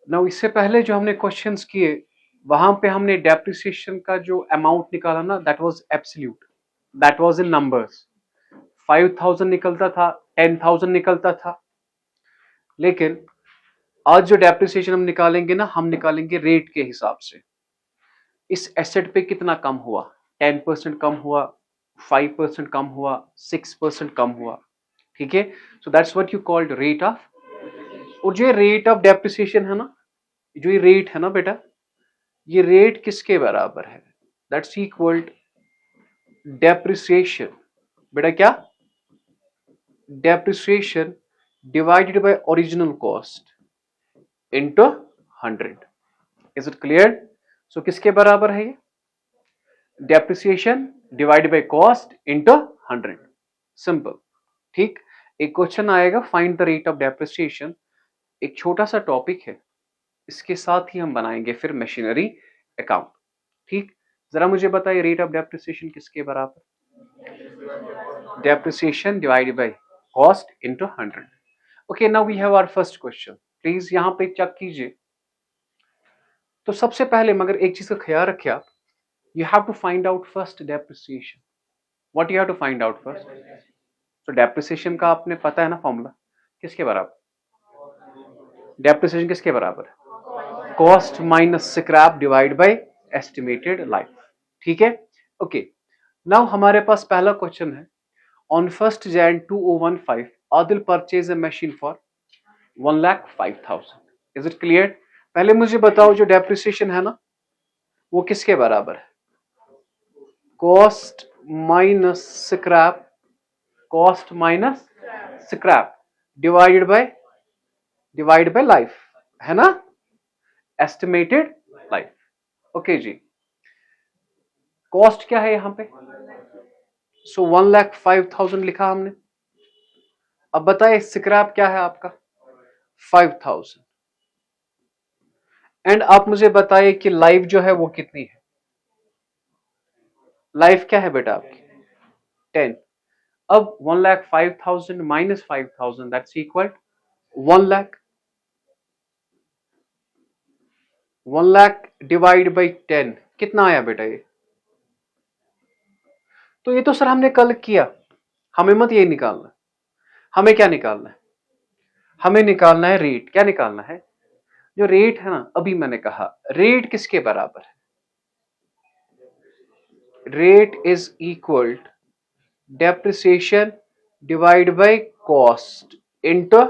Now इससे पहले जो हमने क्वेश्चंस किए वहां पे हमने डेप्रिसिएशन का जो अमाउंट निकाला ना, that was absolute, that was in numbers. 5000 निकलता था, 10,000 निकलता था। लेकिन आज जो डेप्रिसिएशन हम निकालेंगे ना, हम निकालेंगे रेट के हिसाब से। इस एसेट पे कितना कम हुआ, 10% कम हुआ, 5% कम हुआ, 6% कम हुआ। ठीक है, so that's what you called rate of. और जो रेट ऑफ डेप्रिसिएशन है ना, जो ये रेट है ना बेटा, ये रेट किसके बराबर है? That's equal depreciation. बेटा क्या? Depreciation divided by original cost into 100। Is it clear? So किसके बराबर है ये? Depreciation divided by cost into 100। Simple. ठीक, एक क्वेश्चन आएगा find the rate of depreciation. एक छोटा सा टॉपिक है, इसके साथ ही हम बनाएंगे फिर मशीनरी अकाउंट। ठीक, जरा मुझे बताइए रेट ऑफ डेप्रिसिएशन किसके बराबर? Depreciation divided by cost into 100। Okay, now we have our first question. Please यहां पे चेक कीजिए। तो सबसे पहले मगर एक चीज का ख्याल रखिए आप, you have to find out first depreciation. What you have to find out first? तो डेप्रिसिएशन का आपने पता है ना फॉर्मूला, किसके बराबर? डेप्रिसिएशन किसके बराबर है? Cost minus scrap divide by estimated life. ठीक है, ओके। नाउ हमारे पास पहला क्वेश्चन है, on 1st Jan 2015 Adil purchase a machine for 1,05,000। Is it clear? पहले मुझे बताओ जो डेप्रिसिएशन है ना, वो किसके बराबर है? Cost minus scrap, cost minus scrap divide bye life, है ना, एस्टिमेटेड लाइफ। ओके जी, कॉस्ट क्या है यहां पे? सो 1,05,000 लिखा हमने। अब बताए स्क्रैप क्या है आपका? 5,000। एंड आप मुझे बताइए कि लाइफ जो है वो कितनी है? लाइफ क्या है बेटा आपकी? 10। अब 1,05,000 minus 5,000 that's equal 1 lakh. 1 lakh divide by 10 कितना आया बेटा ये? तो ये तो सर हमने कल किया, हमें मत ये निकालना। हमें क्या निकालना है? हमें निकालना है रेट। क्या निकालना है? जो रेट है ना, अभी मैंने कहा रेट किसके बराबर है? Rate is equal depreciation divide by cost into,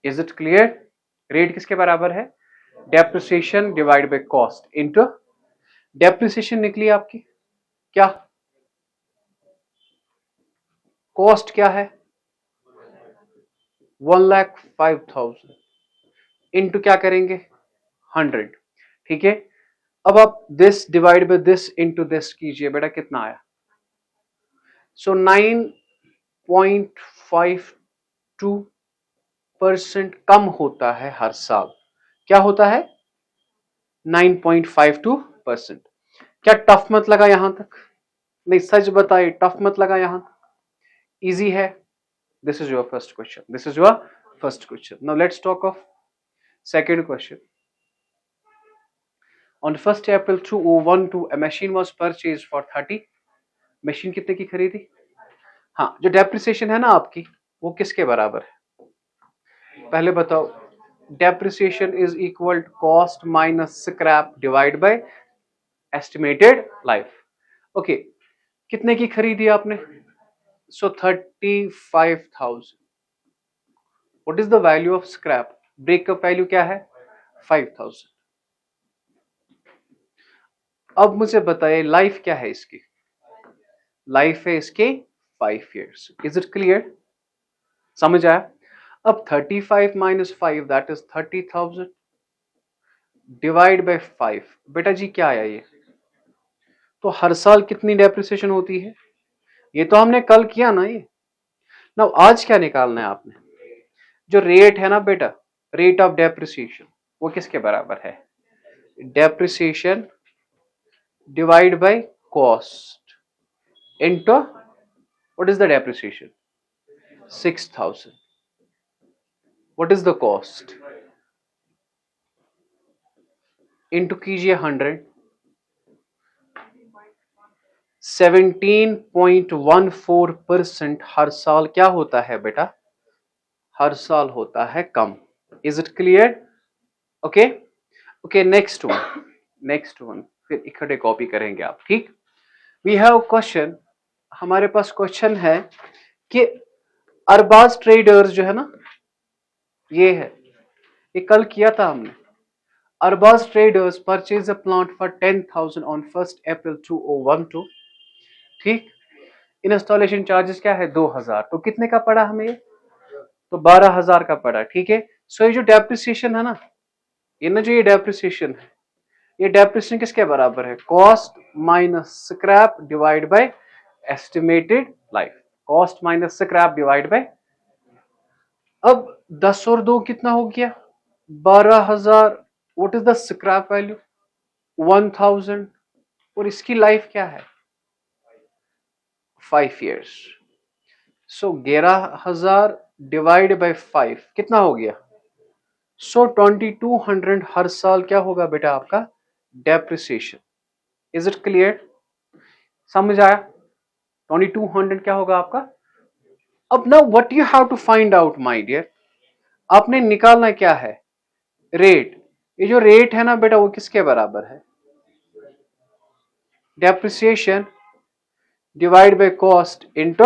is it clear? Rate किसके बराबर है? Depreciation divide by cost into, depreciation निकली आपकी क्या? कॉस्ट क्या है? 1,05,000 इनटू क्या करेंगे? 100। ठीक है, अब आप this divide by this into this कीजिए बेटा, कितना आया? सो 9.52% कम होता है हर साल। क्या होता है? 9.52%। क्या टफ मत लगा यहां तक? नहीं, सच बताइए, टफ मत लगा यहां तक? इजी है? This is your first question, this is your first question. Now let's talk of second question. On 1st April 2012 a machine was purchased for 30। Machine कितने की खरीदी? हाँ, जो डेप्रिसिएशन है ना आपकी, वो किसके बराबर है? पहले बताओ। Depreciation is equal to cost minus scrap divide by estimated life. Okay, कितने की खरीदी आपने? So 35,000। What is the value of scrap? Breakup value क्या है? 5,000। अब मुझे बताइए लाइफ क्या है इसकी? लाइफ है इसके 5 years। Is it clear? समझ आया? अब 35 minus 5 that is 30,000 divide by 5। बेटा जी क्या आया ये? तो हर साल कितनी डेप्रिसिएशन होती है? ये तो हमने कल किया ना ये। ना आज क्या निकालना है आपने? जो रेट है ना बेटा, रेट ऑफ डेप्रिसिएशन, वो किसके बराबर है? Depreciation divide by cost into, what is the depreciation? 6,000। What is the cost? Into कीजिए 100, 17.14% हर साल क्या होता है बेटा? हर साल होता है कम। Is it clear? Okay okay, next one, next one, फिर इकट्ठे कॉपी करेंगे आप, ठीक। वी हैव क्वेश्चन, हमारे पास क्वेश्चन है कि अरबाज ट्रेडर्स जो है ना, ये है, ये कल किया था हमने। Arbaz traders purchase a plant for 10,000 on 1 April 2012, ठीक। इंस्टॉलेशन चार्जेस क्या है? 2,000, तो कितने का पड़ा हमें? तो 12,000 का पड़ा, ठीक है। सो ये जो डेप्रिसिएशन है ना, ये ना जो ये डेप्रिसिएशन है, ये डेप्रिसिएशन किसके बराबर है? Cost minus scrap divide by estimated life. Cost minus scrap divide bye, अब 10 और 2 कितना हो गया? 12,000। What is the scrap value? 1,000। और इसकी लाइफ क्या है? 5 years। सो 11,000 डिवाइड बाय 5 कितना हो गया? सो 2200 हर साल क्या होगा बेटा आपका? डेप्रिसिएशन। Is it clear? समझ आया? 2200 क्या होगा आपका? अब ना what you have to find out my dear, आपने निकालना क्या है? रेट। ये जो रेट है ना बेटा, वो किसके बराबर है? Depreciation divide by cost into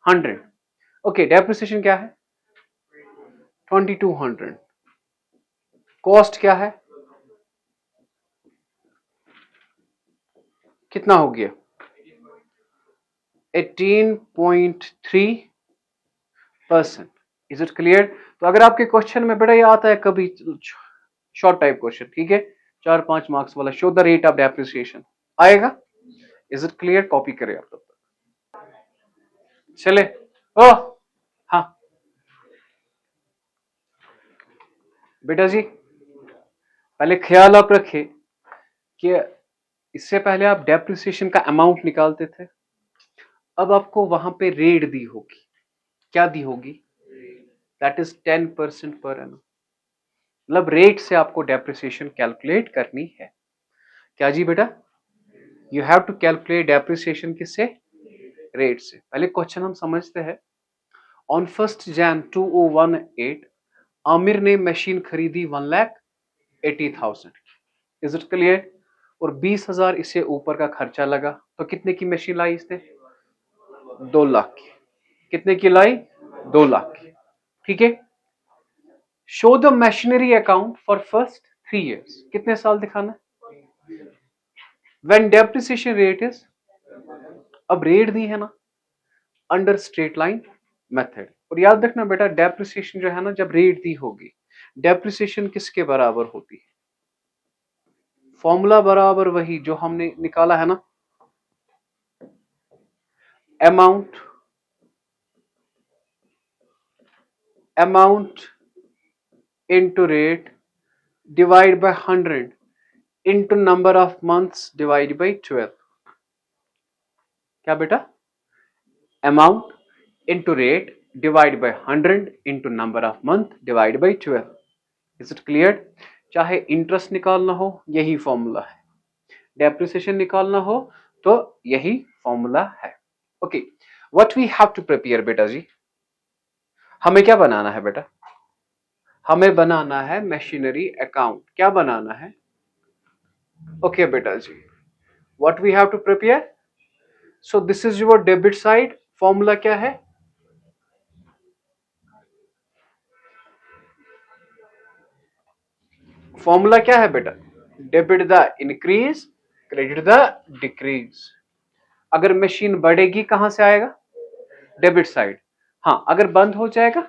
100। Okay, depreciation क्या है? 2200। कॉस्ट क्या है? कितना हो गया? 18.3%। Is it clear? तो अगर आपके क्वेश्चन में बेटा ये आता है कभी, शॉर्ट टाइप क्वेश्चन, ठीक है, 4-5 मार्क्स वाला, show the rate of depreciation, आएगा। Is it clear? कॉपी करें आप तब तक। चले। ओ हाँ बेटा जी, पहले ख्याल आप रखें कि इससे पहले आप डेप्रिसिएशन का अमाउंट निकालते थे, अब आपको वहां पे रेट दी होगी। क्या दी होगी? That is 10% per annum. मतलब रेट से आपको डेप्रिसिएशन कैलकुलेट करनी है। क्या जी बेटा? You have to calculate depreciation किससे? रेट से। पहले क्वेश्चन हम समझते हैं। ऑन 1 Jan 2018 आमिर ने मशीन खरीदी 1,80,000। Is it clear? और 20,000 इससे ऊपर का खर्चा लगा, तो कितने की मशीन लाई इसने? 2 लाख की। कितने की लाई? 2 लाख की, ठीक है। Show the machinery account for first 3 years। कितने साल दिखाना? व्हेन डेप्रिसिएशन रेट इज, अब रेट दी है ना अंडर स्ट्रेट लाइन मेथड। और याद रखना बेटा, डेप्रिसिएशन जो है ना, जब रेट दी होगी, डेप्रिसिएशन किसके बराबर होती है? फॉर्मूला बराबर वही जो हमने निकाला है ना, amount into rate divide by 100 into number of months divide by 12। क्या बेटा? Amount into rate divide by 100 into number of month divide by 12। Is it clear? चाहे इंटरेस्ट निकालना हो, यही फॉर्मूला है। डेप्रिसिएशन निकालना हो तो यही फॉर्मूला है। Okay, what we have to prepare बेटा जी, हमें क्या बनाना है बेटा? हमें बनाना है मशीनरी अकाउंट। क्या बनाना है? ओके बेटा जी, what we have to prepare, so this is your debit side. Formula क्या है? फॉर्मूला क्या है बेटा? Debit the increase, credit the decrease. अगर मशीन बढ़ेगी कहां से आएगा? Debit side. हाँ, अगर बंद हो जाएगा,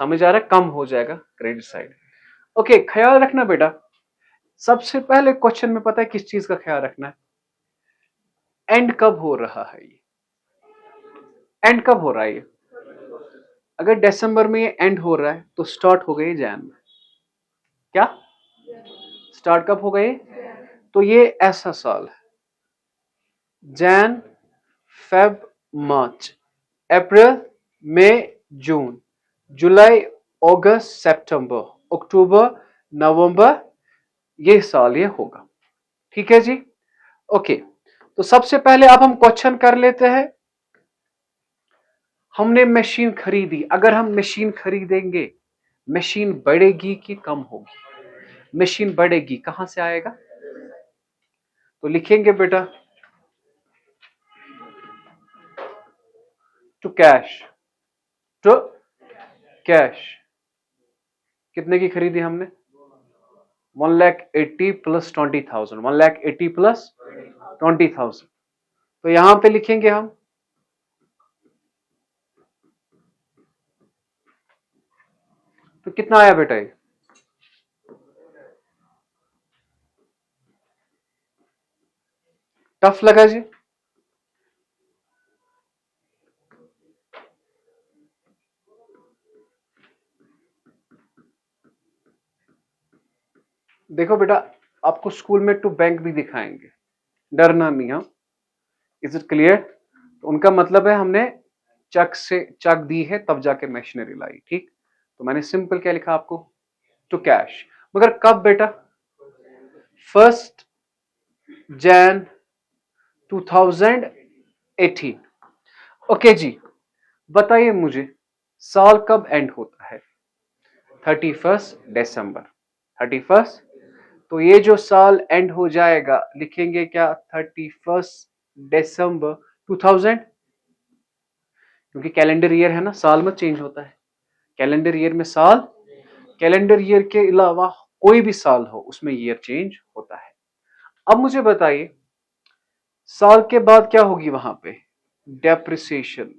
समझ आ रहा है, कम हो जाएगा, क्रेडिट साइड। ओके, ख्याल रखना बेटा, सबसे पहले क्वेश्चन में पता है किस चीज का ख्याल रखना है? एंड कब हो रहा है ये? एंड कब हो रहा है ये? अगर दिसंबर में ये एंड हो रहा है तो स्टार्ट हो गए जैन में। क्या स्टार्ट कब हो गए? तो ये ऐसा साल है, Jain, Feb, March, April, May, June, July, August, September, October, नवंबर, ये साल ये होगा। ठीक है जी, ओके। तो सबसे पहले अब हम क्वेश्चन कर लेते हैं। हमने मशीन खरीदी, अगर हम मशीन खरीदेंगे, मशीन बढ़ेगी कि कम होगी? मशीन बढ़ेगी, कहां से आएगा? तो लिखेंगे बेटा टू कैश, टू कैश। कितने की खरीदी हमने? 1,80,000 प्लस 20,000, 1,80,000 प्लस 20,000। तो यहां पे लिखेंगे हम तो कितना आया बेटा ये? टफ लगा जी? देखो बेटा, आपको स्कूल में टू बैंक भी दिखाएंगे, डरना नहीं। हम, इज इट क्लियर? तो उनका मतलब है हमने चक से चक दी है तब जाके मशीनरी लाई, ठीक? तो मैंने सिंपल क्या लिखा आपको? To cash. मगर कब बेटा? 1 Jan 2018। ओके जी, बताइए मुझे साल कब एंड होता है? 31 दिसंबर। 31। तो ये जो साल एंड हो जाएगा लिखेंगे क्या? 31 दिसंबर 2000, क्योंकि कैलेंडर ईयर है ना, साल में चेंज होता है। कैलेंडर ईयर में साल, कैलेंडर ईयर के अलावा कोई भी साल हो उसमें ईयर चेंज होता है। अब मुझे बताइए साल के बाद क्या होगी वहां पे? डेप्रिसिएशन।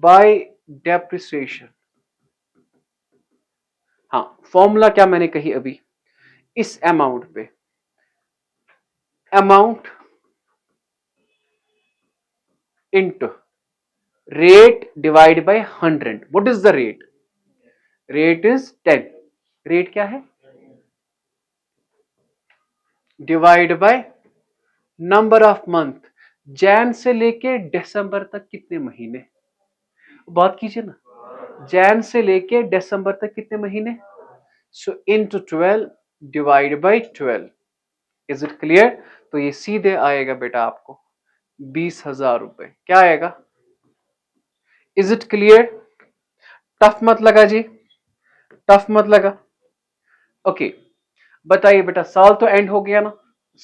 बाय डेप्रिसिएशन, हाँ, फॉर्मूला क्या मैंने कही अभी? इस अमाउंट पे, amount into rate divide by 100। What is the rate? Rate is 10। Rate क्या है? Divide by number of month. Jan से लेके दिसंबर तक कितने महीने? बात कीजिए ना, जैन से लेके दिसंबर तक कितने महीने? सो into 12 divide by 12। Is it clear? तो ये सीधे आएगा बेटा आपको 20,000 रुपए। क्या आएगा? Is it clear? टफ मत लगा जी, टफ मत लगा। ओके, बताइए बेटा, साल तो एंड हो गया ना,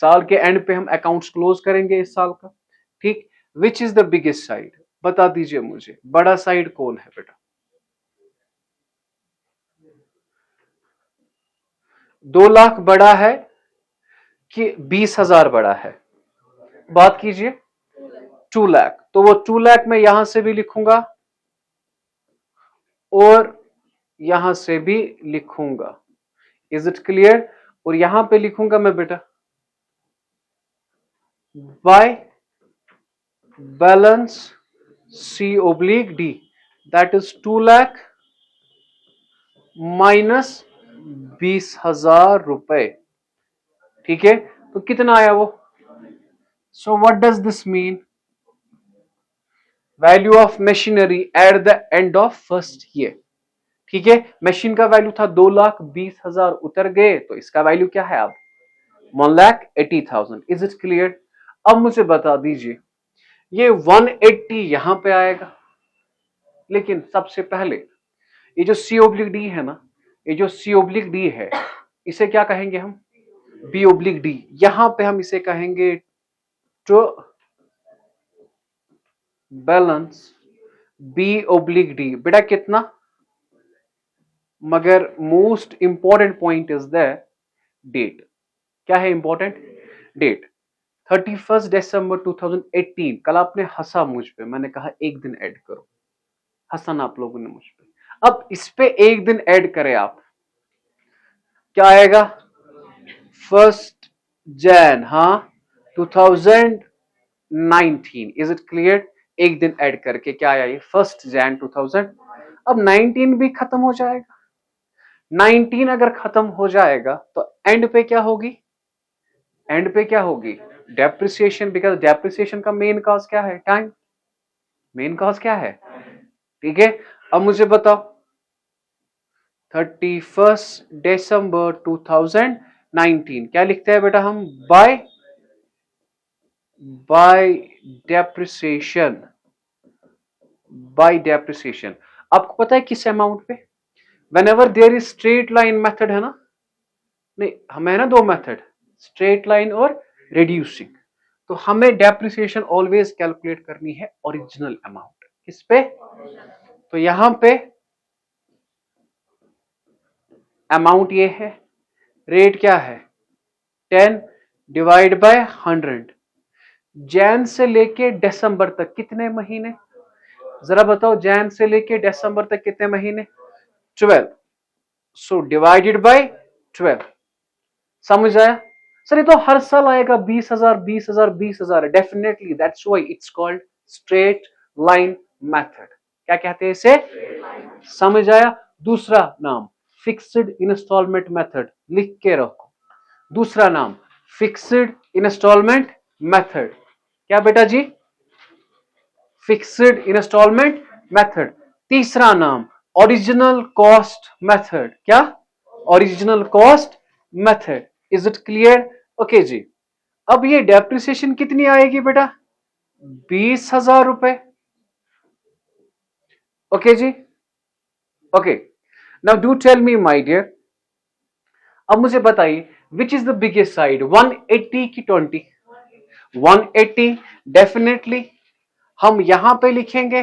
साल के एंड पे हम अकाउंट्स क्लोज करेंगे इस साल का, ठीक? विच इज द बिगेस्ट साइड? बता दीजिए मुझे, बड़ा साइड कौन है बेटा? 2 लाख बड़ा है कि 20,000 बड़ा है? बात कीजिए। 2 लाख, तो वो 2 लाख मैं यहां से भी लिखूंगा और यहां से भी लिखूंगा। Is it clear? और यहां पे लिखूंगा मैं बेटा by balance C/D, that is 2 lakh minus 20,000 रुपए। ठीक है, तो कितना आया वो? So what does this mean? Value of machinery at the end of first year. ठीक है, मशीन का वैल्यू था 2,20,000, उतर गए तो इसका वैल्यू क्या है अब? 1,80,000। Is it clear? अब मुझे बता दीजिए, ये 180 यहां पे आएगा, लेकिन सबसे पहले ये जो C/D है ना, ये जो C/D है, इसे क्या कहेंगे हम? B/D। यहां पे हम इसे कहेंगे टू बैलेंस B/D। बेटा कितना? मगर most important point is the date. क्या है इंपॉर्टेंट? डेट। 31 दिसंबर 2018। कल आपने हंसा मुझ पे, मैंने कहा एक दिन ऐड करो, हंसा ना आप लोगों ने मुझ पे। अब इस पे एक दिन ऐड करें आप, क्या आएगा? 1 जैन, हाँ, 2019। Is it clear? एक दिन ऐड करके क्या आया ये? 1 जैन 2000। अब 19 भी खत्म हो जाएगा। 19 अगर खत्म हो जाएगा तो एंड पे क्या होगी? एंड पे क्या होगी? डेप्रिसिएशन। बिकॉज डेप्रिसिएशन का मेन कॉज क्या है? टाइम। मेन कॉज क्या है? ठीक है, अब मुझे बताओ 31 दिसंबर 2019 19 क्या लिखते हैं बेटा हम? By depreciation, by depreciation. आपको पता है किस अमाउंट पे? whenever there is straight line method है ना, नहीं हमें है ना दो मेथड, स्ट्रेट लाइन और रिड्यूसिंग, तो हमें डेप्रिसिएशन ऑलवेज कैलकुलेट करनी है ओरिजिनल अमाउंट। किस पे? तो यहां पे अमाउंट ये है, रेट क्या है 10 डिवाइड बाय 100। जैन से लेके दिसंबर तक कितने महीने? जरा बताओ, जैन से लेके दिसंबर तक कितने महीने? 12। So divided by 12। समझ आया? सर ये तो हर साल आएगा 20,000 20,000 20,000। Definitely, that's why it's called straight line method. क्या कहते हैं इसे? समझ आया? दूसरा नाम फिक्स्ड इंस्टॉलमेंट मेथड, लिख के रखो। दूसरा नाम फिक्स्ड इंस्टॉलमेंट मेथड। क्या बेटा जी? Fixed instalment method. तीसरा नाम ओरिजिनल कॉस्ट मेथड। क्या? Original cost method. Is it clear? Okay जी। अब ये डेप्रिसिएशन कितनी आएगी बेटा? 20,000 रुपए। ओके जी। Okay, now do tell me my dear, अब मुझे बताइए which is the biggest side, 180 की 20? 180। डेफिनेटली हम यहां पे लिखेंगे,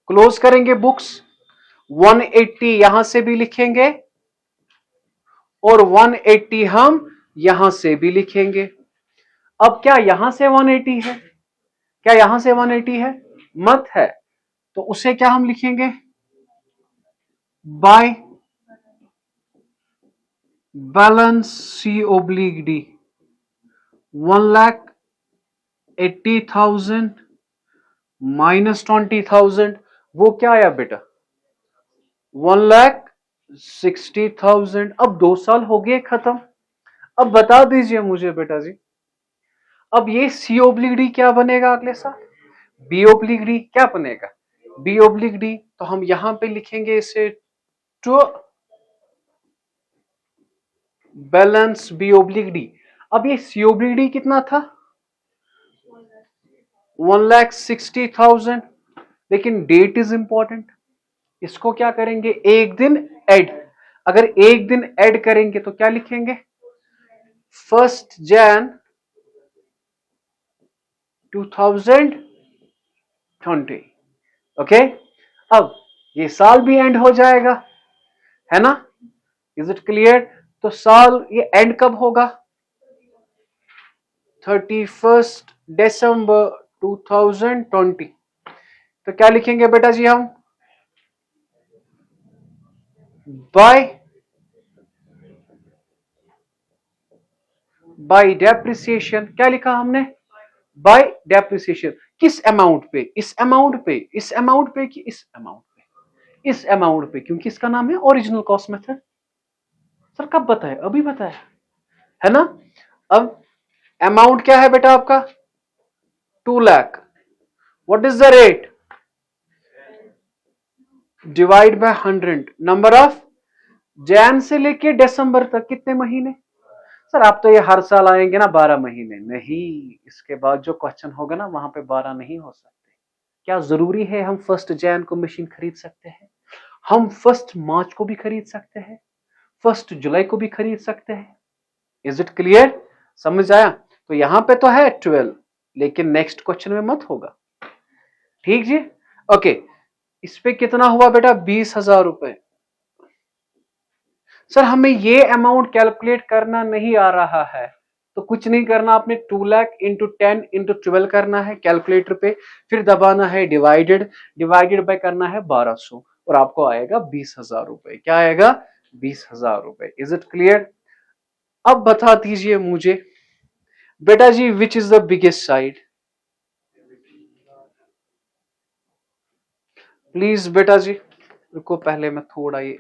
क्लोज करेंगे बुक्स, 180 यहां से भी लिखेंगे और 180 हम यहां से भी लिखेंगे। अब क्या यहां से 180 है? क्या यहां से 180 है? मत है, तो उसे क्या हम लिखेंगे? By balance C oblique D, 1,80,000 minus 20,000, वो क्या आया बेटा? 1,60,000। अब 2 साल हो गए खत्म। अब बता दीजिए मुझे बेटा जी, अब ये सी ओब्लिक डी क्या बनेगा अगले साल? बी ओब्लिक डी क्या बनेगा? B oblique D. तो हम यहां पे लिखेंगे इसे to balance B oblique D. अब ये सी ओब्लिक डी कितना था? 1,60,000। लेकिन डेट इज इंपॉर्टेंट, इसको क्या करेंगे? एक दिन ऐड। अगर एक दिन ऐड करेंगे तो क्या लिखेंगे? 1 जैन 2020। ओके, अब ये साल भी एंड हो जाएगा, है ना? Is it clear? तो साल ये एंड कब होगा? 31 दिसंबर 2020। तो क्या लिखेंगे बेटा जी हम? By depreciation. क्या लिखा हमने? Bye depreciation. किस अमाउंट पे? इस अमाउंट पे, इस अमाउंट पे कि इस अमाउंट पे? इस अमाउंट पे, क्योंकि इसका नाम है ओरिजिनल कॉस्ट मेथड। सर कब बताया? अभी बताया, है ना? अब अमाउंट क्या है बेटा आपका? 2 lakh. What is the rate? Divide by 100। Number of Jain से लेके दिसंबर तक कितने महीने? सर आप तो ये हर साल आएंगे ना 12 महीने। नहीं, इसके बाद जो क्वेश्चन होगा ना वहां पे 12 नहीं हो सकते। क्या जरूरी है हम 1 जैन को मशीन खरीद सकते हैं? हम 1 मार्च को भी खरीद सकते हैं, 1 जुलाई को भी खरीद सकते हैं। Is it clear? समझ आया? तो यहां पे तो है 12, लेकिन नेक्स्ट क्वेश्चन में मत होगा। ठीक जी? ओके, इस पे कितना हुआ बेटा? 20,000 रुपए। सर हमें ये अमाउंट कैलकुलेट करना नहीं आ रहा है, तो कुछ नहीं करना, आपने 2 लाख इंटू 10 इंटू 12 करना है कैलकुलेटर पे, फिर दबाना है डिवाइडेड, डिवाइडेड बाय करना है 1200 और आपको आएगा 20,000 रुपए। क्या आएगा? 20,000 रुपए। Is it clear? अब बता दीजिए मुझे बेटा जी, which is the biggest side? Please बेटा जी, रुको पहले मैं थोड़ा ये,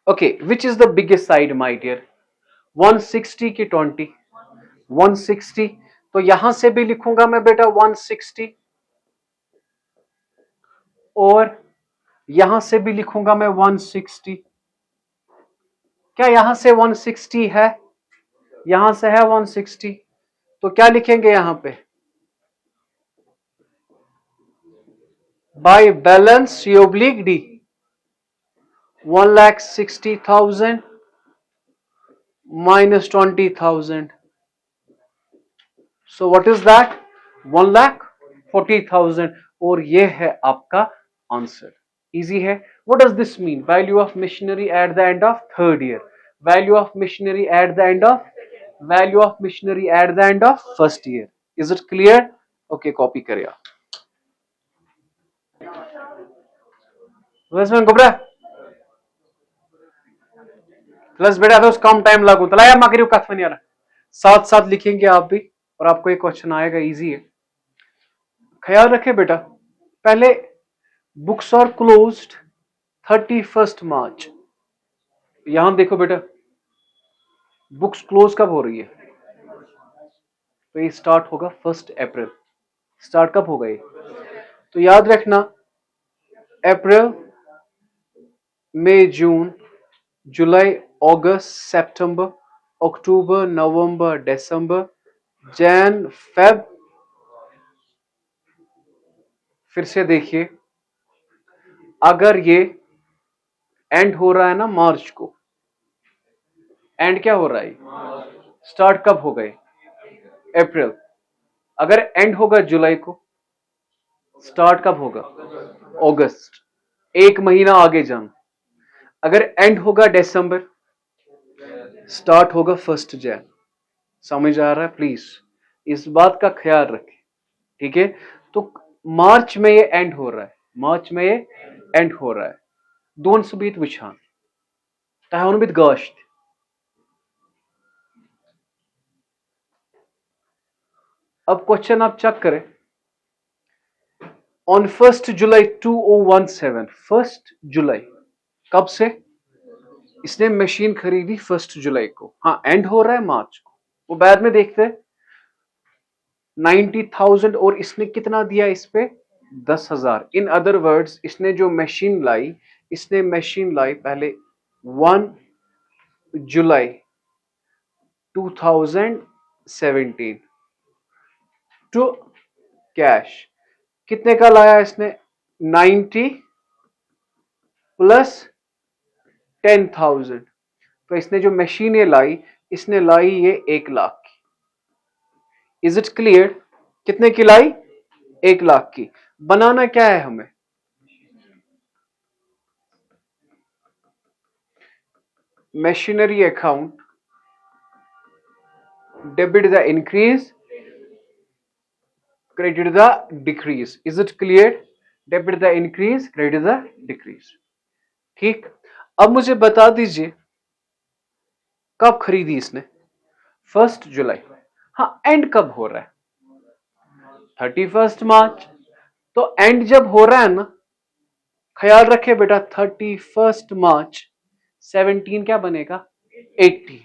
okay, which is the biggest side my dear? 160 की 20? 160। तो यहां से भी लिखूंगा मैं बेटा 160, और यहां से भी लिखूंगा मैं 160। क्या यहां से 160 है? यहां से है 160, तो क्या लिखेंगे यहां पे? By balance C oblique D, 1,60,000 minus 20,000. So what is that? 1,40,000. और ये है आपका आंसर। इजी है। What does this mean? Value of machinery at the end of third year. Value of machinery at the end of first year. Is it clear? Okay, copy करिए आप। गोबरा plus बेटा तो कम time लागू तला या माकरी कथ में यार साथ साथ लिखेंगे आप भी, और आपको एक क्वेश्चन आएगा, इजी है। ख्याल रखें बेटा, पहले बुक्स आर क्लोज्ड 31 मार्च। यहां देखो बेटा, बुक्स क्लोज कब हो रही है? तो ये स्टार्ट होगा 1 अप्रैल। स्टार्ट कब होगा ये? तो याद रखना, अप्रैल, May, June, July, August, September, October, November, दिसंबर, जैन, फेब। फिर से देखिए, अगर ये एंड हो रहा है ना मार्च को, एंड क्या हो रहा है? स्टार्ट कब हो गए? अप्रैल। अगर एंड होगा जुलाई को, स्टार्ट कब होगा? अगस्त। एक महीना आगे जाना। अगर एंड होगा दिसंबर, स्टार्ट होगा 1 जैन। समझ आ रहा है? प्लीज इस बात का ख्याल रखें, ठीक है? तो मार्च में ये एंड हो रहा है, मार्च में ये एंड हो रहा है। दोन सबीत वुछान तह बित गाश्त। अब क्वेश्चन आप चेक करें, ऑन 1 जुलाई 2017, 1 जुलाई कब से? इसने मशीन खरीदी 1 जुलाई को, हाँ एंड हो रहा है मार्च को, वो बाद में देखते हैं। 90,000 और इसने कितना दिया इस पे? 10,000। इन अदर वर्ड्स, इसने जो मशीन लाई, इसने मशीन लाई पहले 1 जुलाई 2017 टू कैश। कितने का लाया इसने? 90 प्लस 10,000। तो इसने जो मशीन ये लाई, इसने लाई ये 1 लाख की। Is it clear? कितने की लाई? 1 लाख की। बनाना क्या है हमें? Machinery account, debit the increase, credit the decrease. Is it clear? Debit the increase, credit the decrease. ठीक। अब मुझे बता दीजिए कब खरीदी इसने? 1 जुलाई। हाँ, एंड कब हो रहा है? 31 मार्च। तो एंड जब हो रहा है ना, ख्याल रखे बेटा, 31 मार्च 17 क्या बनेगा? 18।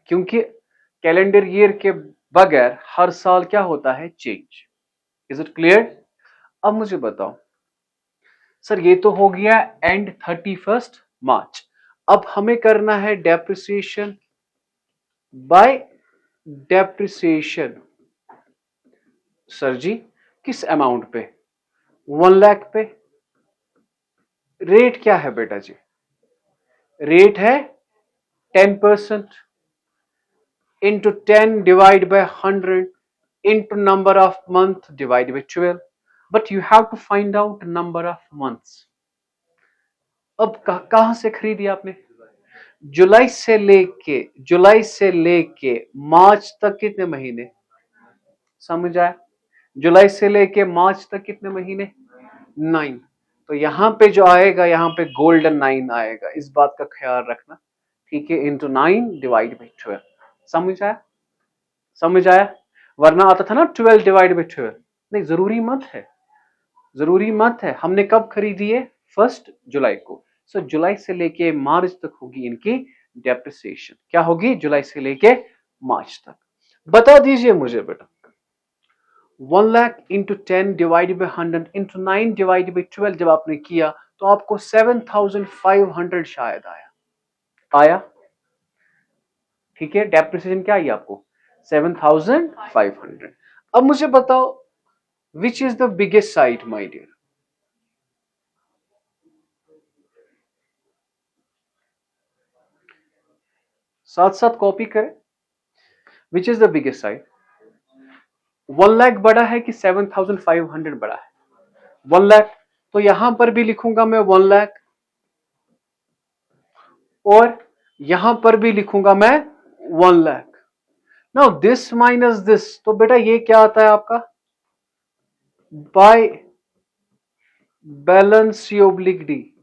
क्योंकि कैलेंडर ईयर के बगैर हर साल क्या होता है? चेंज। Is it clear? अब मुझे बताओ सर, ये तो हो गया एंड 31 मार्च। अब हमें करना है डेप्रिसिएशन बाय डेप्रिसिएशन। सर जी किस अमाउंट पे? 1 लाख पे। रेट क्या है बेटा जी? रेट है 10% into 10 divided by 100 into number of month divided by 12. But you have to find out number of months. अब कहां से खरीदी आपने? जुलाई से लेके मार्च तक कितने महीने? समझ आया? जुलाई से लेके मार्च तक कितने महीने? 9। तो यहां पे जो आएगा, यहां पे गोल्डन 9 आएगा। इस बात का ख्याल रखना, ठीक है? Into 9 divide by 12। समझ आया? समझ आया? वरना आता था ना 12 डिवाइड बाई 12। नहीं, जरूरी मत है, जरूरी मत है। हमने कब खरीदी है? 1 जुलाई को। सो जुलाई से लेके मार्च तक होगी इनकी डेप्रिसिएशन। क्या होगी? जुलाई से लेके मार्च तक। बता दीजिए मुझे बेटा, 1 lakh into 10 divided by 100 into 9 divided by 12 जब आपने किया तो आपको 7500 शायद आया। ठीक है, डेप्रिसिएशन क्या आई आपको 7500। अब मुझे बताओ which is the biggest side my dear. साथ साथ कॉपी करें। Which is the biggest side. 1 lakh बड़ा है कि 7500 बड़ा है? 1 लाख, तो यहां पर भी लिखूंगा मैं 1 लाख और यहां पर भी लिखूंगा मैं 1 lakh. Now this minus this, तो बेटा ये क्या आता है आपका by balance C oblique D.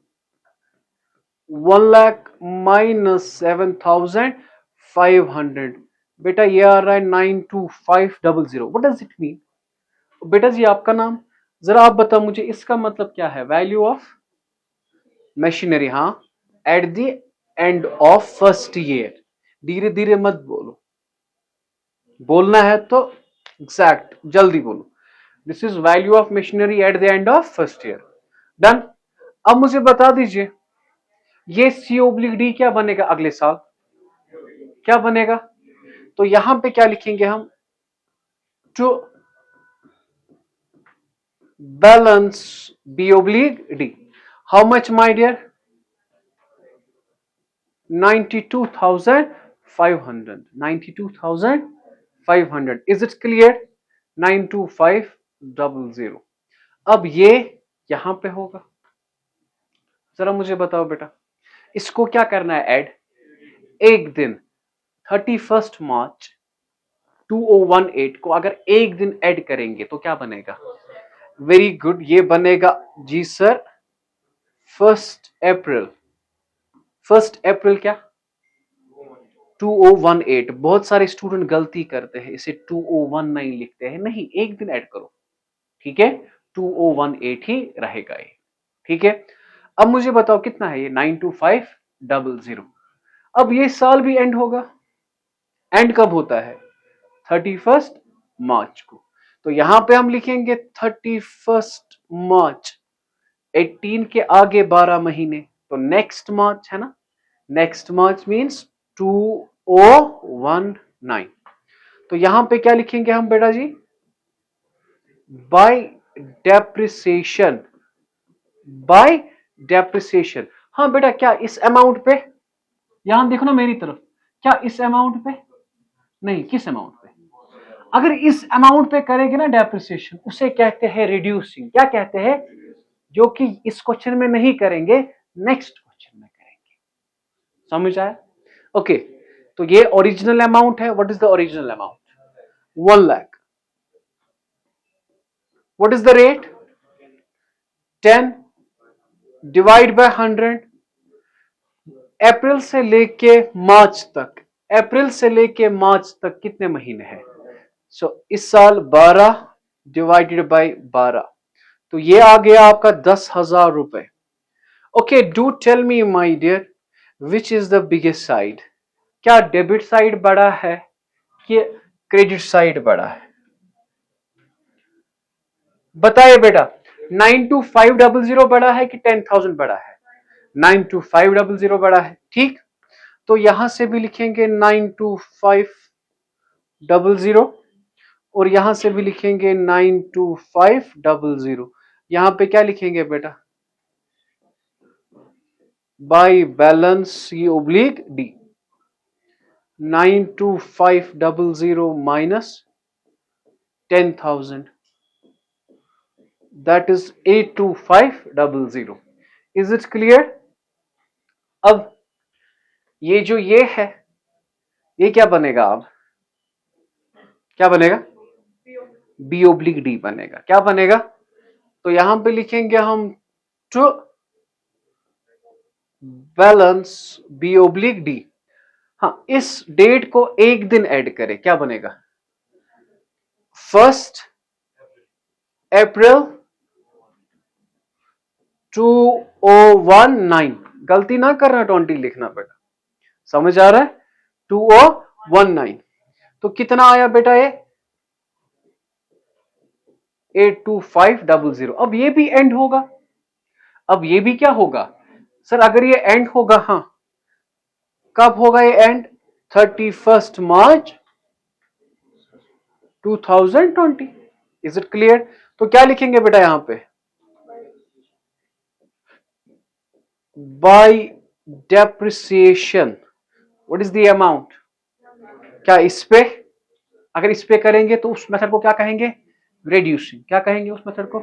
1 lakh minus 7500, बेटा ये आ रहा है 92500। What does it mean? बेटा जी आपका नाम, जरा आप बताओ मुझे इसका मतलब क्या है। वैल्यू ऑफ मशीनरी, हाँ, eight the end of first year. धीरे धीरे मत बोलो, बोलना है तो एग्जैक्ट जल्दी बोलो। This is value of machinery at the end of first year. Done. अब मुझे बता दीजिए ये सी ओब्लिक डी क्या बनेगा अगले साल, क्या बनेगा? तो यहां पे क्या लिखेंगे हम, to balance B oblique D. How much my dear? 92,500। 92,500। Is it clear? 92500। अब ये यहां पे होगा। जरा मुझे बताओ बेटा इसको क्या करना है ऐड। एक दिन 31 मार्च 2018 को अगर एक दिन ऐड करेंगे तो क्या बनेगा? वेरी गुड, ये बनेगा जी सर 1 अप्रैल। 1 अप्रैल क्या 2018। बहुत सारे स्टूडेंट गलती करते हैं, इसे 2019 लिखते हैं। नहीं, एक दिन ऐड करो, ठीक है, 2018 ही रहेगा ये। ठीक है, अब मुझे बताओ कितना है ये 92500। अब ये साल भी एंड होगा। एंड कब होता है? 31 मार्च को। तो यहां पे हम लिखेंगे 31 मार्च। 18 के आगे 12 महीने, तो नेक्स्ट मार्च है ना। Next March means 2019। तो यहां पे क्या लिखेंगे हम बेटा जी? By depreciation. By depreciation. हाँ बेटा, क्या इस अमाउंट पे, यहां देखो ना मेरी तरफ, क्या इस अमाउंट पे? नहीं, किस अमाउंट पे? अगर इस अमाउंट पे करेंगे ना डेप्रिसिएशन, उसे कहते हैं रिड्यूसिंग। क्या कहते हैं? जो कि इस क्वेश्चन में नहीं करेंगे, नेक्स्ट क्वेश्चन में करेंगे। समझ आया? ओके, तो ये ओरिजिनल अमाउंट है। What is the original amount? 1 lakh. What is the rate? 10 divide by 100। अप्रैल से लेके मार्च तक, अप्रैल से लेके मार्च तक कितने महीने हैं? इस साल 12 डिवाइडेड बाय 12, तो ये आ गया आपका 10,000 रुपए। Okay, do tell me my dear which is the biggest side. क्या डेबिट साइड बड़ा है कि क्रेडिट साइड बड़ा है? बताइए बेटा, 92500 बड़ा है कि 10,000 बड़ा है? 92500 बड़ा है। ठीक, तो यहां से भी लिखेंगे 92500 और यहां से भी लिखेंगे 92500। यहां पे क्या लिखेंगे बेटा? By balance C oblique D. 92500 minus 10,000, that is 82500। Is it clear? अब ये जो ये है, ये क्या बनेगा? अब क्या बनेगा? बी ओब्लिक डी बनेगा। क्या बनेगा? तो यहां पे लिखेंगे हम to balance B oblique D. हाँ, इस डेट को एक दिन ऐड करें, क्या बनेगा? 1 अप्रैल 2019। गलती ना करना, 20 लिखना बेटा। समझ आ रहा है? 2019। तो कितना आया बेटा ये? 82500। अब ये भी एंड होगा, अब ये भी क्या होगा सर, अगर ये एंड होगा, हाँ कब होगा ये and, 31 March 2020। Is it clear? तो क्या लिखेंगे बेटा यहां पे, bye depreciation what is the amount. क्या इस पे, अगर इस पे करेंगे तो उस मेथड को क्या कहेंगे, रेड्यूसिंग। क्या कहेंगे उस मेथड को?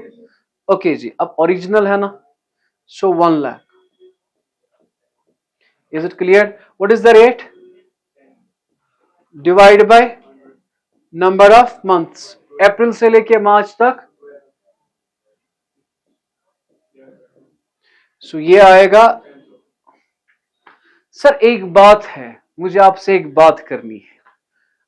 ओके जी, अब ओरिजिनल है ना, so 1 lakh. Is it clear? What is the rate, divide by number of months, April से लेके मार्च तक। सो ये आएगा। सर एक बात है, मुझे आपसे एक बात करनी है।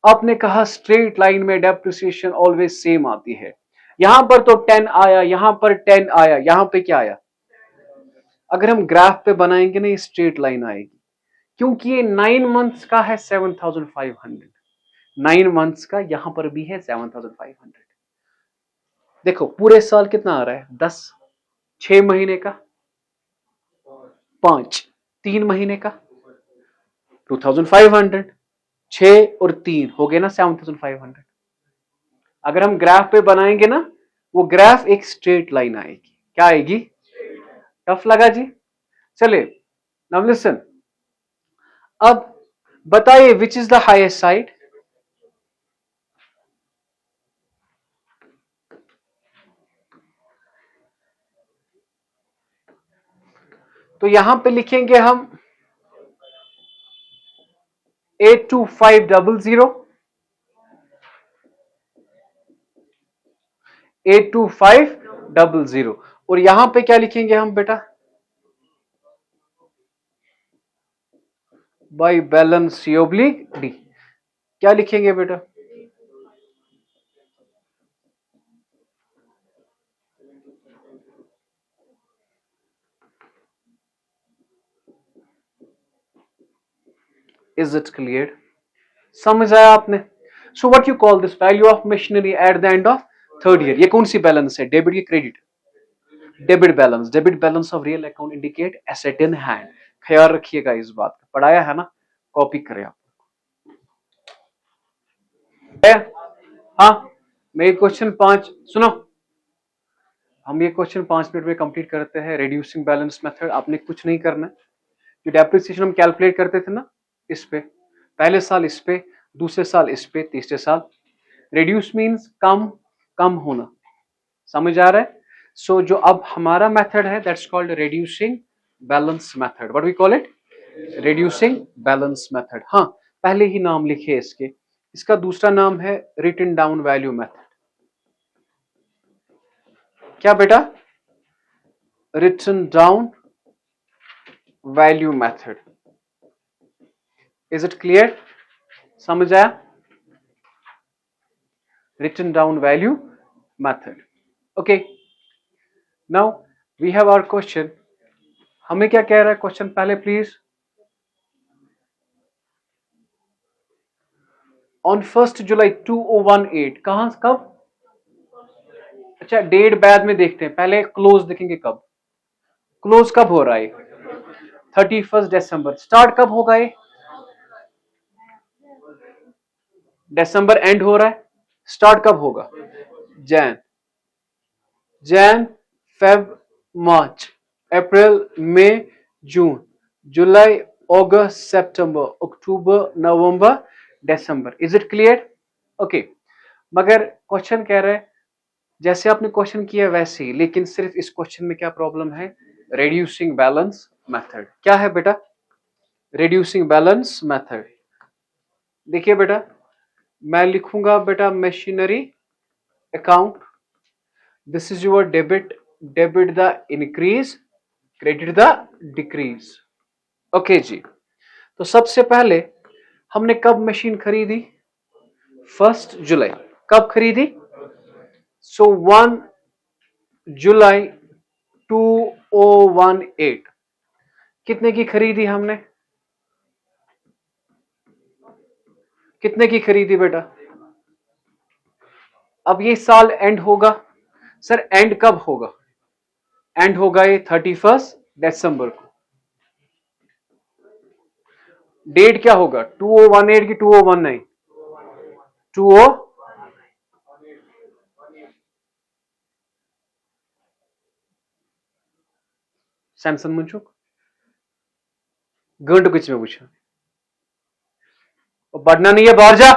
आपने कहा स्ट्रेट लाइन में डेप्रिसिएशन ऑलवेज सेम आती है, यहां पर तो 10 आया, यहां पर 10 आया, यहां पे क्या आया? अगर हम ग्राफ पे बनाएंगे ना ये स्ट्रेट लाइन आएगी, क्योंकि ये 9 मंथ्स का है 7500, 9 मंथ्स का यहां पर भी है 7500। देखो पूरे साल कितना आ रहा है 10, 6 महीने का 5, 3 महीने का 2500, 6 और 3 हो गए ना 7500। अगर हम ग्राफ पे बनाएंगे ना, वो ग्राफ एक स्ट्रेट लाइन आएगी। क्या आएगी? टफ लगा जी? चलिए नाउ लिसन, अब बताइए which is the highest side. तो यहां पे लिखेंगे हम 82500, 82500। और यहां पे क्या लिखेंगे हम बेटा, by balance C oblique D. क्या लिखेंगे बेटा? Is it clear? समझ आया आपने? So what you call this value of machinery at the end of third year. ये कौन सी बैलेंस है, डेबिट की credit? Debit balance. Debit balance of real account indicate asset in hand. ख्याल रखिएगा इस बात का, पढ़ाया है ना, कॉपी करें आप। हाँ, मैं ये क्वेश्चन 5 सुनो, हम ये क्वेश्चन 5 मिनट में कंप्लीट करते हैं। रिड्यूसिंग बैलेंस मेथड आपने कुछ नहीं करना है। जो डेप्रिसिएशन हम कैलकुलेट करते थे ना, इस पे, पहले साल इस पे, दूसरे साल इस पे, तीसरे साल। रिड्यूस मीन्स कम, कम होना। समझ आ रहा है? सो जो अब हमारा मेथड है that's called reducing balance method. What we call it? Reducing balance method. हाँ, पहले ही नाम लिखे इसके। इसका दूसरा नाम है रिटन डाउन वैल्यू मेथड। क्या बेटा? Written down value method. Is it clear? समझ आया? Written down value method. Okay, now we have our question. हमें क्या कह रहा है क्वेश्चन, पहले प्लीज। ऑन 1 जुलाई 2018, कहां कब? अच्छा डेट बाद में देखते हैं, पहले क्लोज देखेंगे कब। क्लोज कब हो रहा है? 31 दिसंबर। स्टार्ट कब होगा ये? दिसंबर एंड हो रहा है, स्टार्ट कब होगा? Jan, Jan, Feb, March, April, May, June, July, August, September, October, November, December. Is it clear? Okay, मगर क्वेश्चन कह रहा है जैसे आपने क्वेश्चन किया वैसे ही, लेकिन सिर्फ इस क्वेश्चन में क्या प्रॉब्लम है? Reducing balance method. क्या है बेटा? Reducing balance method. देखिए बेटा, मैं लिखूंगा बेटा machinery account, this is your debit, debit the increase, credit the decrease. Okay जी, तो सबसे पहले हमने कब मशीन खरीदी? 1 जुलाई। कब खरीदी? सो 1 जुलाई 2018। कितने की खरीदी हमने? कितने की खरीदी बेटा? अब ये साल एंड होगा, सर एंड कब होगा? एंड होगा ये 31 दिसंबर को। डेट क्या होगा? 2018 की 2019? 20 सैमसंग मुंचुक गंट कुछ में पूछा, और पढ़ना नहीं है बाहर जा।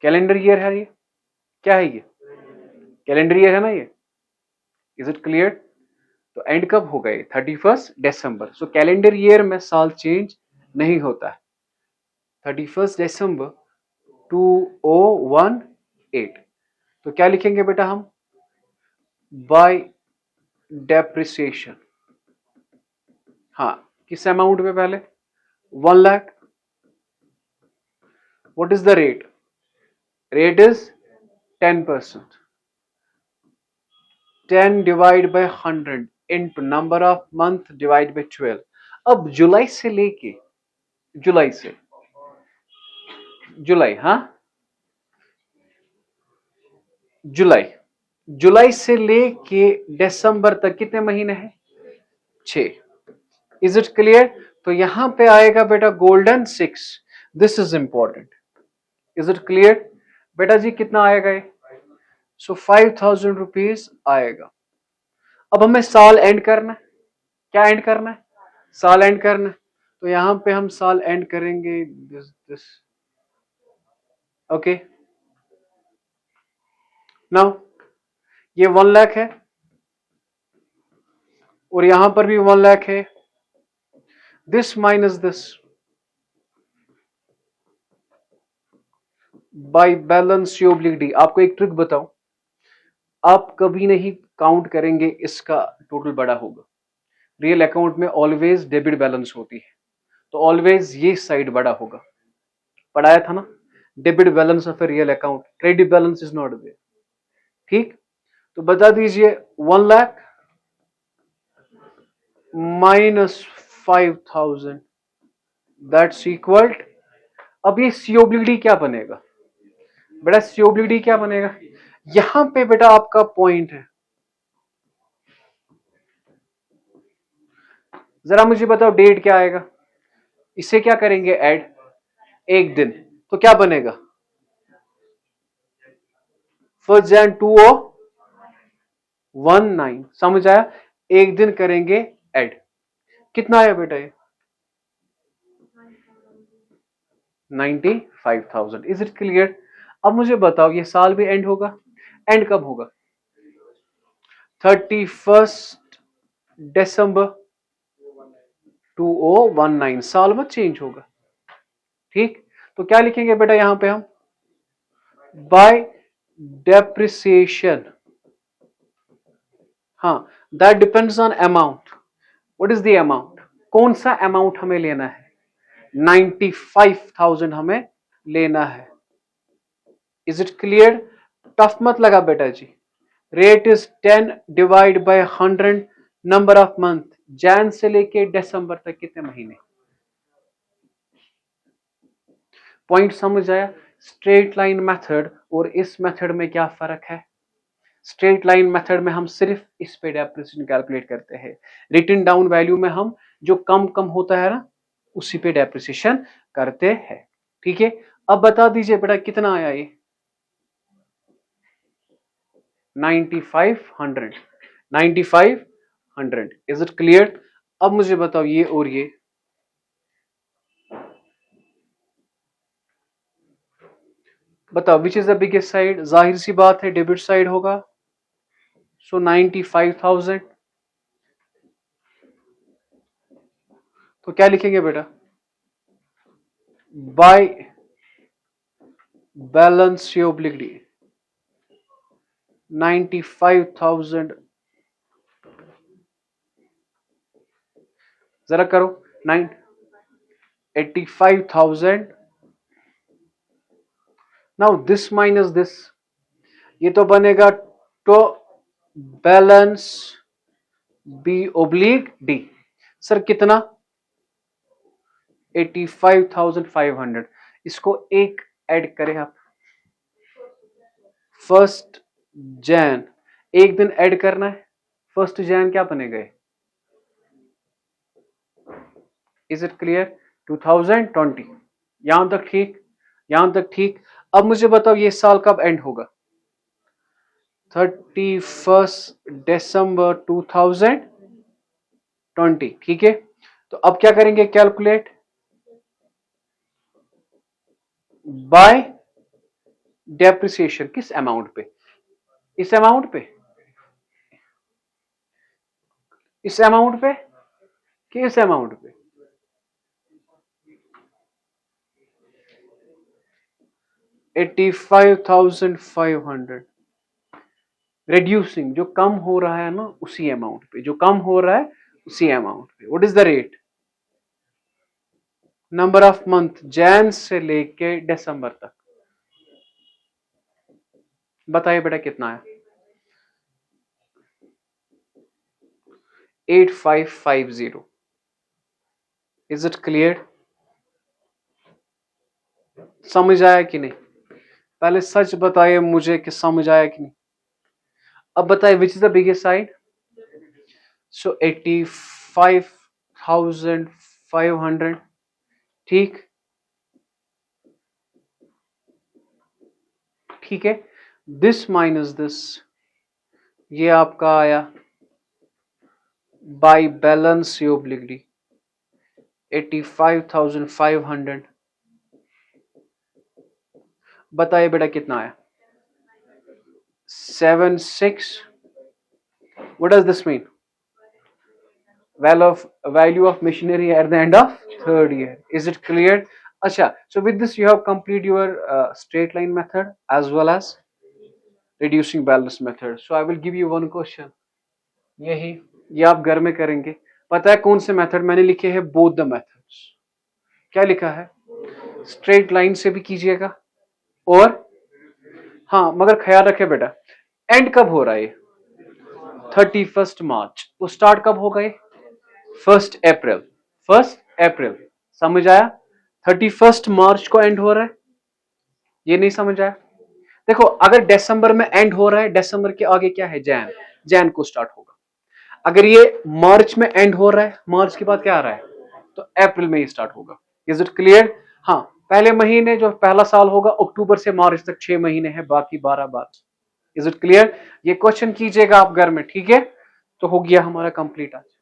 कैलेंडर ईयर है ये, क्या है ये? कैलेंडर ईयर है ना ये। Is it clear? तो एंड कब होगा ये? 31 दिसंबर। सो कैलेंडर ईयर में साल चेंज नहीं होता है। 31 दिसंबर 2018। तो क्या लिखेंगे बेटा हम? By depreciation. हाँ, किस अमाउंट में? पहले 1 lakh. What is the rate? Rate is 10%। 10 divide by 100 into number of month divide by 12। अब जुलाई से लेके जुलाई, हाँ जुलाई से लेके दिसंबर तक कितने महीने हैं? 6। Is it clear? तो यहां पे आएगा बेटा golden 6। This is important. Is it clear बेटा जी? कितना आएगा ये? सो 5000 रुपीज आएगा। अब हमें साल एंड करना है। क्या एंड करना है? साल एंड करना है। तो यहां पे हम साल एंड करेंगे दिस। ओके, नाउ ये 1 लाख है और यहां पर भी 1 लाख है। This minus this by balance C oblique D. आपको एक ट्रिक बताऊं, आप कभी नहीं काउंट करेंगे इसका टोटल बड़ा होगा। रियल अकाउंट में ऑलवेज डेबिट बैलेंस होती है, तो ऑलवेज ये साइड बड़ा होगा। पढ़ाया था ना, debit balance of a real account, credit balance is not there. ठीक, तो बता दीजिए 1 लाख माइनस 5000 दैट्स इक्वल। अब ये सीओब्लिडी क्या बनेगा बेटा? सीओब्लिडी क्या बनेगा? यहां पे बेटा आपका पॉइंट है, जरा मुझे बताओ डेट क्या आएगा? इसे क्या करेंगे ऐड, एक दिन, तो क्या बनेगा? 1 जन 2019। समझ आया? एक दिन करेंगे ऐड। कितना आया बेटा ये? 95,000। Is it clear? अब मुझे बताओ ये साल भी एंड होगा। एंड कब होगा? 31 दिसंबर 2019। साल मत चेंज होगा। ठीक, तो क्या लिखेंगे बेटा यहां पे हम? By depreciation. हाँ, that depends on amount. What is the amount? कौन सा अमाउंट हमें लेना है? 95,000 हमें लेना है। Is it clear? टफ मत लगा बेटा जी। Rate is 10 divide by 100 number of month. Jan से लेके दिसंबर तक कितने महीने? पॉइंट समझ आया? स्ट्रेट लाइन मेथड और इस मेथड में क्या फर्क है? स्ट्रेट लाइन मेथड में हम सिर्फ इस पे डेप्रिसिएशन कैलकुलेट करते हैं। रिटन डाउन वैल्यू में हम जो कम कम होता है ना, उसी पे डेप्रिसिएशन करते हैं। ठीक है, अब बता दीजिए बेटा कितना आया ये? 9500। 9500। Is it clear? अब मुझे बताओ ये और ये, बताओ which is the biggest side? जाहिर सी बात है डेबिट साइड होगा। सो 95,000। तो क्या लिखेंगे बेटा? By balance C oblique D. 95,000 जरा करो। 85,000। नाउ दिस माइनस दिस, ये तो बनेगा to balance B oblique D. Sir कितना? 85,500। इसको एक ऐड करें आप, 1 जैन, एक दिन ऐड करना है, 1 जैन क्या बनेगा? Is it clear? 2020, यहां तक ठीक, यहां तक ठीक। अब मुझे बताओ ये साल कब एंड होगा? 31 दिसंबर 2020, ठीक है। तो अब क्या करेंगे? Calculate bye depreciation. किस अमाउंट पे? इस अमाउंट पे, इस अमाउंट पे कि इस अमाउंट पे? $85,500 रिड्यूसिंग, जो कम हो रहा है ना उसी अमाउंट पे, जो कम हो रहा है उसी अमाउंट पे। What is the rate? Number of month, Jan से लेके दिसंबर तक। बताइए बेटा कितना है? 8550। Is it clear? समझ आया कि नहीं? पहले सच बताइए मुझे कि समझ आया कि नहीं। अब बताइए which is the biggest side? So 85,500, ठीक, ठीक है। दिस माइनस दिस, ये आपका आया बाय बैलेंस ओब्लिकली 85,500। बताइए बेटा कितना आया? 76। What does this mean? value of machinery at the end of third year. Is it clear? अच्छा, so with this you have complete your straight line method as well as reducing balance method. So I will give you one question, यही, ये आप घर में करेंगे। पता है कौन से मेथड मैंने लिखे हैं? Both the methods. क्या लिखा है? स्ट्रेट लाइन से भी कीजिएगा और, हाँ मगर ख्याल रखे बेटा, एंड कब हो रहा है? 31 मार्च। वो स्टार्ट कब होगा? 1 अप्रैल, 1 अप्रैल। समझ आया? 31 मार्च को एंड हो रहा है, ये नहीं समझ आया? देखो अगर दिसंबर में एंड हो रहा है, दिसंबर के आगे क्या है? जैन, जैन को स्टार्ट होगा। अगर ये मार्च में एंड हो रहा है, मार्च के बाद क्या आ रहा है? तो अप्रैल में ही स्टार्ट होगा। Is it clear? हाँ, पहले महीने जो पहला साल होगा अक्टूबर से मार्च तक 6 महीने हैं, बाकी 12 बार। Is it clear? ये क्वेश्चन कीजिएगा आप घर में, ठीक है? तो हो गया हमारा कंप्लीट आज।